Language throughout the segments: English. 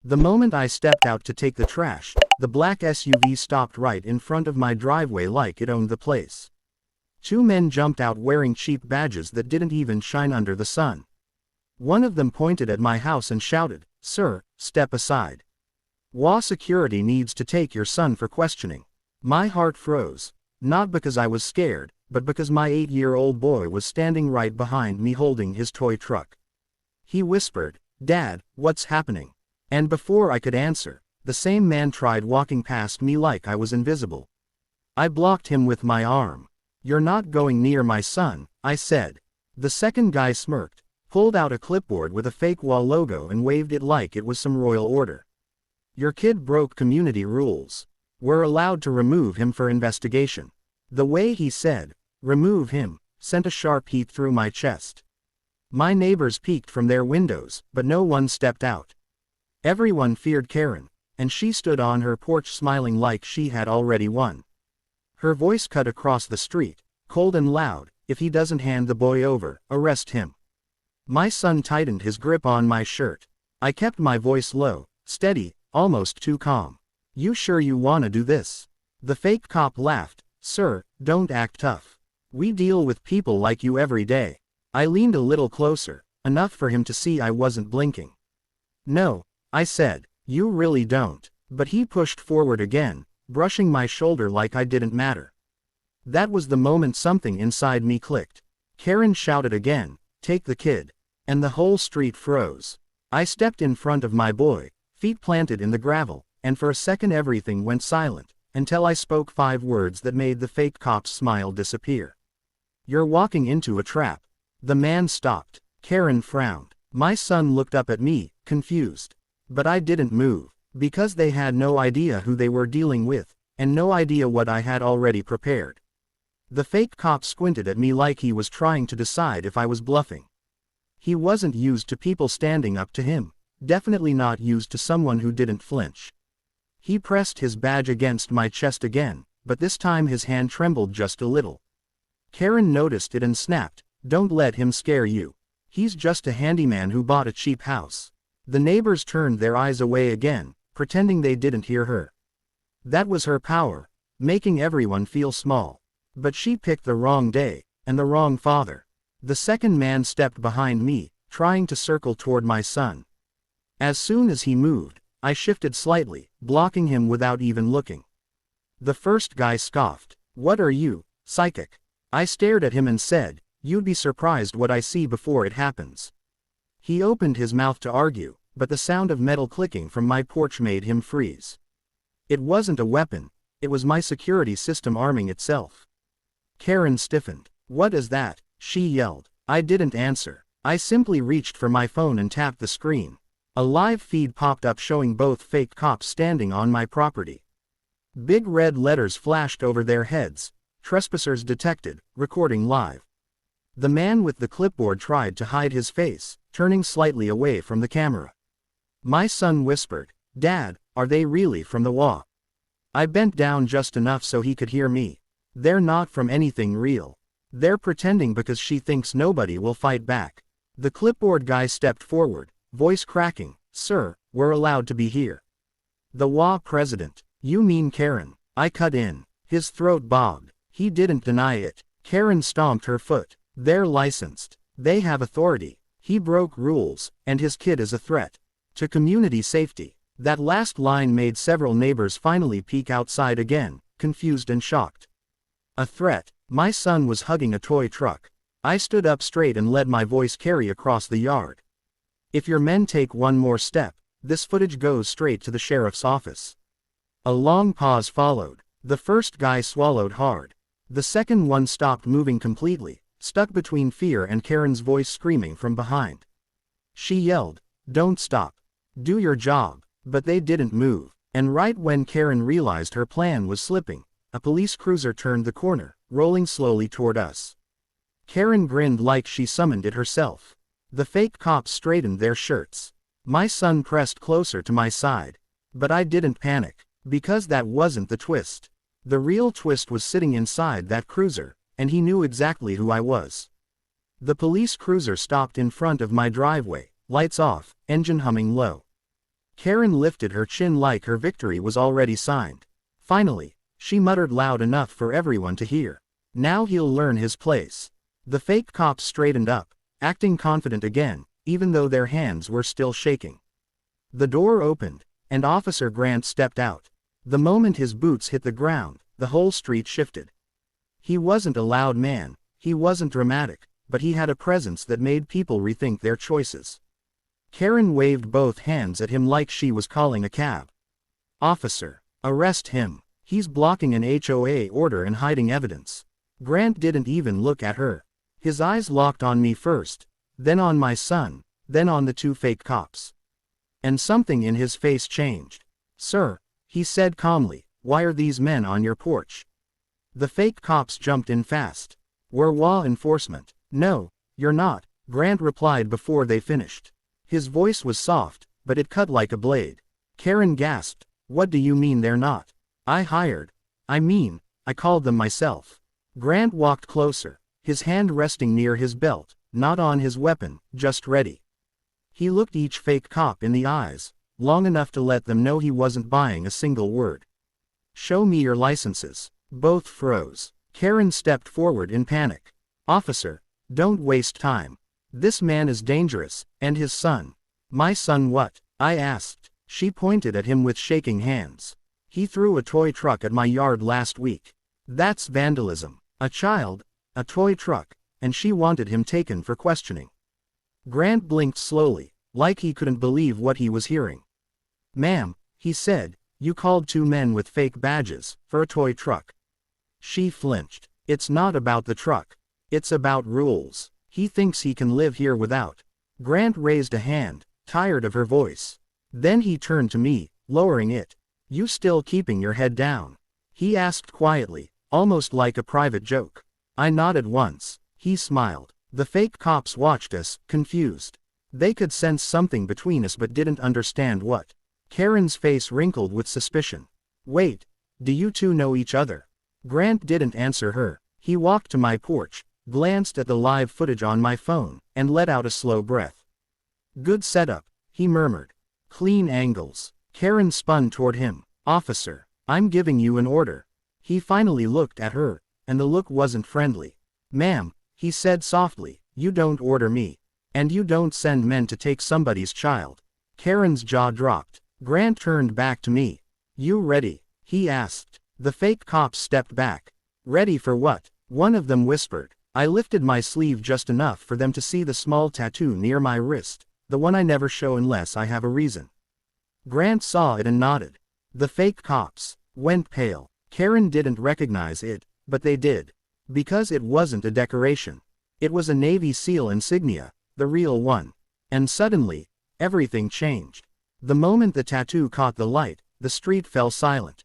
The moment I stepped out to take the trash, the black SUV stopped right in front of my driveway like it owned the place. Two men jumped out wearing cheap badges that didn't even shine under the sun. One of them pointed at my house and shouted, "Sir, step aside. HOA security needs to take your son for questioning." My heart froze, not because I was scared, but because my 8-year-old boy was standing right behind me holding his toy truck. He whispered, "Dad, what's happening?" And before I could answer, the same man tried walking past me like I was invisible. I blocked him with my arm. "You're not going near my son," I said. The second guy smirked, pulled out a clipboard with a fake HOA logo and waved it like it was some royal order. "Your kid broke community rules. We're allowed to remove him for investigation." The way he said, "remove him," sent a sharp heat through my chest. My neighbors peeked from their windows, but no one stepped out. Everyone feared Karen, and she stood on her porch smiling like she had already won. Her voice cut across the street, cold and loud, "If he doesn't hand the boy over, arrest him." My son tightened his grip on my shirt. I kept my voice low, steady, almost too calm. "You sure you wanna do this?" The fake cop laughed. "Sir, don't act tough. We deal with people like you every day." I leaned a little closer, enough for him to see I wasn't blinking. "No," I said, "you really don't." But he pushed forward again, brushing my shoulder like I didn't matter. That was the moment something inside me clicked. Karen shouted again, "Take the kid." And the whole street froze. I stepped in front of my boy, feet planted in the gravel, and for a second everything went silent, until I spoke 5 words that made the fake cop's smile disappear. "You're walking into a trap." The man stopped. Karen frowned. My son looked up at me, confused. But I didn't move, because they had no idea who they were dealing with, and no idea what I had already prepared. The fake cop squinted at me like he was trying to decide if I was bluffing. He wasn't used to people standing up to him, definitely not used to someone who didn't flinch. He pressed his badge against my chest again, but this time his hand trembled just a little. Karen noticed it and snapped, "Don't let him scare you. He's just a handyman who bought a cheap house." The neighbors turned their eyes away again, pretending they didn't hear her. That was her power, making everyone feel small. But she picked the wrong day, and the wrong father. The second man stepped behind me, trying to circle toward my son. As soon as he moved, I shifted slightly, blocking him without even looking. The first guy scoffed, "What are you, psychic?" I stared at him and said, "You'd be surprised what I see before it happens." He opened his mouth to argue, but the sound of metal clicking from my porch made him freeze. It wasn't a weapon, it was my security system arming itself. Karen stiffened. "What is that?" she yelled. I didn't answer. I simply reached for my phone and tapped the screen. A live feed popped up showing both fake cops standing on my property. Big red letters flashed over their heads, "Trespassers detected, recording live." The man with the clipboard tried to hide his face, turning slightly away from the camera. My son whispered, "Dad, are they really from the HOA?" I bent down just enough so he could hear me. "They're not from anything real. They're pretending because she thinks nobody will fight back." The clipboard guy stepped forward, voice cracking, "Sir, we're allowed to be here." "The HOA president." "You mean Karen?" I cut in. His throat bobbed. He didn't deny it. Karen stomped her foot. "They're licensed. They have authority. He broke rules, and his kid is a threat to community safety." That last line made several neighbors finally peek outside again, confused and shocked. A threat? My son was hugging a toy truck. I stood up straight and let my voice carry across the yard. "If your men take one more step, this footage goes straight to the sheriff's office." A long pause followed. The first guy swallowed hard. The second one stopped moving completely, stuck between fear and Karen's voice screaming from behind. She yelled, "Don't stop. Do your job." But they didn't move, and right when Karen realized her plan was slipping, a police cruiser turned the corner, rolling slowly toward us. Karen grinned like she summoned it herself. The fake cops straightened their shirts. My son pressed closer to my side. But I didn't panic, because that wasn't the twist. The real twist was sitting inside that cruiser, and he knew exactly who I was. The police cruiser stopped in front of my driveway, lights off, engine humming low. Karen lifted her chin like her victory was already signed. Finally, she muttered loud enough for everyone to hear. Now he'll learn his place. The fake cops straightened up, acting confident again, even though their hands were still shaking. The door opened, and Officer Grant stepped out. The moment his boots hit the ground, the whole street shifted. He wasn't a loud man, he wasn't dramatic, but he had a presence that made people rethink their choices. Karen waved both hands at him like she was calling a cab. "Officer, arrest him. He's blocking an HOA order and hiding evidence." Grant didn't even look at her. His eyes locked on me first, then on my son, then on the two fake cops. And something in his face changed. "Sir," he said calmly, "why are these men on your porch?" The fake cops jumped in fast. "We're law enforcement." "No, you're not," Grant replied before they finished. His voice was soft, but it cut like a blade. Karen gasped, "What do you mean they're not?" I called them myself." Grant walked closer, his hand resting near his belt, not on his weapon, just ready. He looked each fake cop in the eyes, long enough to let them know he wasn't buying a single word. "Show me your licenses." Both froze. Karen stepped forward in panic. "Officer, don't waste time. This man is dangerous, and his son." "My son what?" I asked. She pointed at him with shaking hands. "He threw a toy truck at my yard last week." "That's vandalism. A child, a toy truck," and she wanted him taken for questioning. Grant blinked slowly, like he couldn't believe what he was hearing. "Ma'am," he said, "you called two men with fake badges for a toy truck." She flinched. "It's not about the truck. It's about rules. He thinks he can live here without." Grant raised a hand, tired of her voice. Then he turned to me, lowering it. "You still keeping your head down?" he asked quietly, almost like a private joke. I nodded once. He smiled. The fake cops watched us, confused. They could sense something between us but didn't understand what. Karen's face wrinkled with suspicion. "Wait, do you two know each other?" Grant didn't answer her. He walked to my porch, glanced at the live footage on my phone, and let out a slow breath. "Good setup," he murmured. "Clean angles." Karen spun toward him. "Officer, I'm giving you an order." He finally looked at her, and the look wasn't friendly. "Ma'am," he said softly, "you don't order me. And you don't send men to take somebody's child." Karen's jaw dropped. Grant turned back to me. "You ready?" he asked. The fake cops stepped back. "Ready for what?" one of them whispered. I lifted my sleeve just enough for them to see the small tattoo near my wrist, the one I never show unless I have a reason. Grant saw it and nodded. The fake cops went pale. Karen didn't recognize it, but they did. Because it wasn't a decoration. It was a Navy SEAL insignia, the real one. And suddenly, everything changed. The moment the tattoo caught the light, the street fell silent.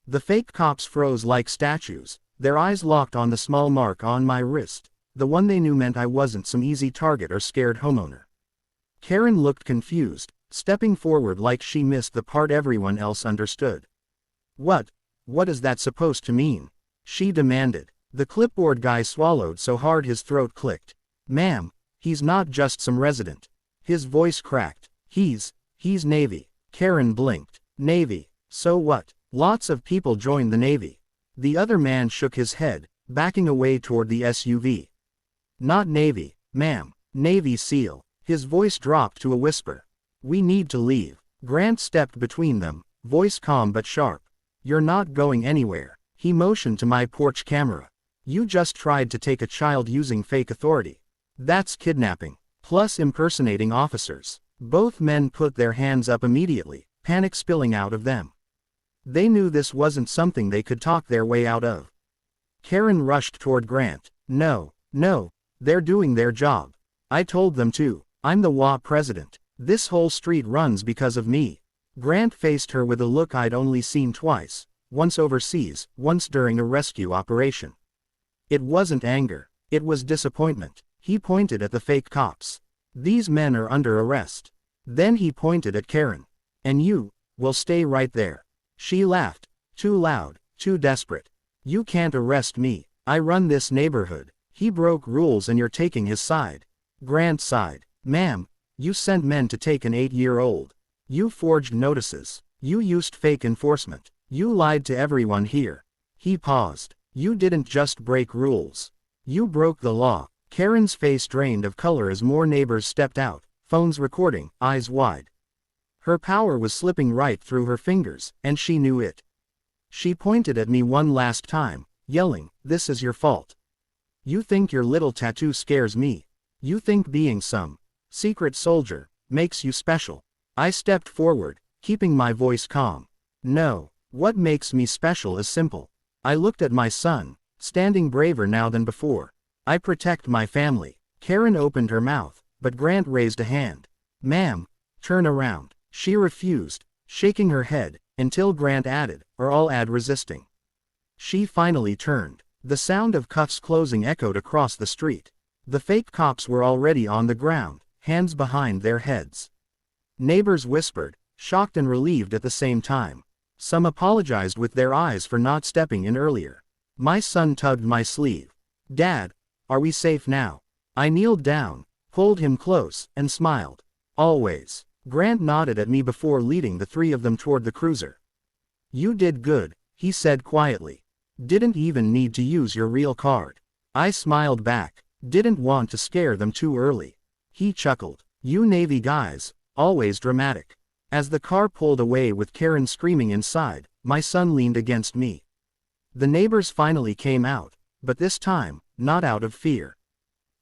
The fake cops froze like statues, their eyes locked on the small mark on my wrist, the one they knew meant I wasn't some easy target or scared homeowner. Karen looked confused, stepping forward like she missed the part everyone else understood. What is that supposed to mean?" she demanded. The clipboard guy swallowed so hard his throat clicked. "Ma'am, he's not just some resident." His voice cracked. He's Navy." Karen blinked. "Navy, so what? Lots of people join the Navy." The other man shook his head, backing away toward the SUV. "Not Navy, ma'am. Navy SEAL." His voice dropped to a whisper. "We need to leave." Grant stepped between them, voice calm but sharp. "You're not going anywhere." He motioned to my porch camera. "You just tried to take a child using fake authority. That's kidnapping, plus impersonating officers." Both men put their hands up immediately, panic spilling out of them. They knew this wasn't something they could talk their way out of. Karen rushed toward Grant. No, they're doing their job. I told them to. I'm the HOA president. This whole street runs because of me." Grant faced her with a look I'd only seen twice, once overseas, once during a rescue operation. It wasn't anger. It was disappointment. He pointed at the fake cops. "These men are under arrest." Then he pointed at Karen. "And you, will stay right there." She laughed. Too loud, too desperate. "You can't arrest me. I run this neighborhood. He broke rules and you're taking his side." Grant sighed. "Ma'am, you sent men to take an 8-year-old. You forged notices. You used fake enforcement. You lied to everyone here. He paused. You didn't just break rules. You broke the law. Karen's face drained of color as more neighbors stepped out, phones recording, eyes wide. Her power was slipping right through her fingers, and she knew it. She pointed at me one last time, yelling, "This is your fault. You think your little tattoo scares me. You think being some secret soldier makes you special." I stepped forward, keeping my voice calm. "No, what makes me special is simple. I looked at my son, standing braver now than before. I protect my family." Karen opened her mouth, but Grant raised a hand. "Ma'am, turn around." She refused, shaking her head, until Grant added, "or I'll add resisting." She finally turned. The sound of cuffs closing echoed across the street. The fake cops were already on the ground, hands behind their heads. Neighbors whispered, shocked and relieved at the same time. Some apologized with their eyes for not stepping in earlier. My son tugged my sleeve. "Dad, are we safe now?" I kneeled down, pulled him close, and smiled. "Always." Grant nodded at me before leading the three of them toward the cruiser. "You did good," he said quietly. "Didn't even need to use your real card." I smiled back. Didn't want to scare them too early. He chuckled. "You Navy guys, always dramatic." As the car pulled away with Karen screaming inside, my son leaned against me. The neighbors finally came out, but this time, not out of fear.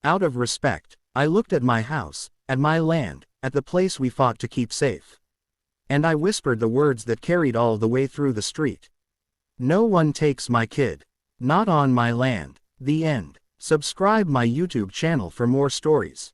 Out of respect. I looked at my house, at my land, at the place we fought to keep safe. And I whispered the words that carried all the way through the street. "No one takes my kid. Not on my land." The end. Subscribe my YouTube channel for more stories.